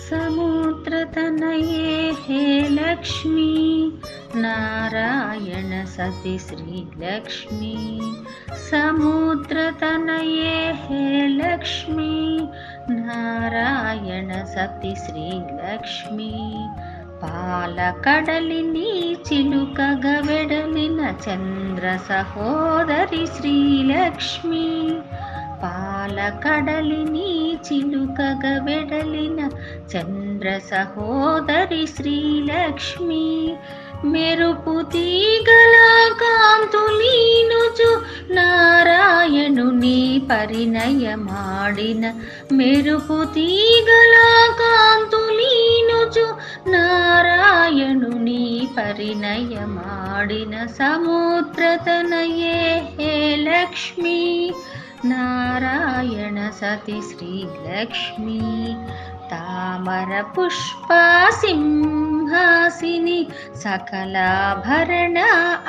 समुद्रतनये हे लक्ष्मी नारायण सति श्रीलक्ष्मी। समुद्रतनये हे लक्ष्मी नारायण सति श्रीलक्ष्मी। పాలకడలిని చిలుకగా వెడలిన చంద్ర సహోదరి శ్రీలక్ష్మి। పాలకడలిని చిలుకగా వెడలిన చంద్ర సహోదరి శ్రీలక్ష్మి। మెరుపు తీగల కాంతులీనుచు నారాయణుని పరిణయమాడిన మెరుపు తీగల కాంతులీనుచు నారాయణుని పరిణయమాడిన సముద్రతనయే హే లక్ష్మి నారాయణ సతి శ్రీలక్ష్మి। తామర పుష్ప సింహాసిని సకలాభరణ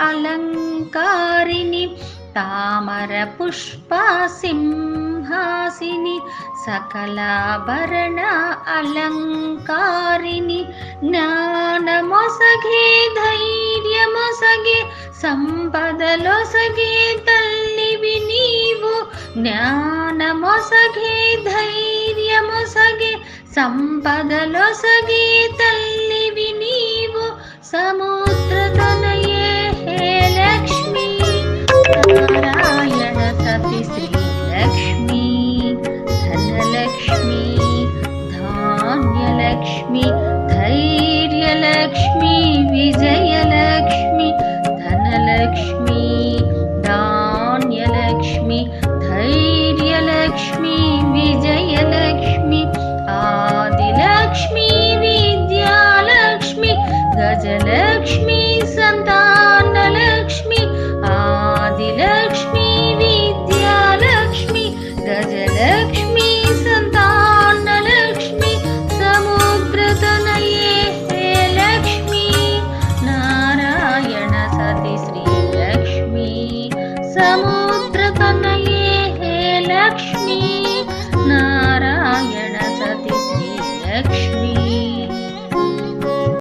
అలంకారిణి। తామర పుష్ప సింహాసిని సకలాభరణ అలంకారిణి। జ్ఞానమొసగే ధైర్యమొసగే సంపదలొసగే తల్లివి నీవు। జ్ఞానమొసగే ధైర్యమొసగే సంపదలొసగే తల్లివి నీవు। సముద్రతనయే హే లక్ష్మి నారాయణ సతి శ్రీలక్ష్మి। ధనలక్ష్మి ధాన్యలక్ష్మి ధైర్యలక్ష్మి విజయలక్ష్మి। ధనలక్ష్మి ధాన్యలక్ష్మి ధైర్యలక్ష్మి విజయలక్ష్మి। ఆదిలక్ష్మి విద్యాలక్ష్మి గజలక్ష్మి సంతానలక్ష్మి। ఆదిలక్ష్మి విద్యాలక్ష్మి గజలక్ష్మి సంతానలక్ష్మి। సముద్రతనయే హే లక్ష్మి నారాయణ సతి శ్రీలక్ష్మి। సముద్రతనయే హే లక్ష్మి నారాయణ సతి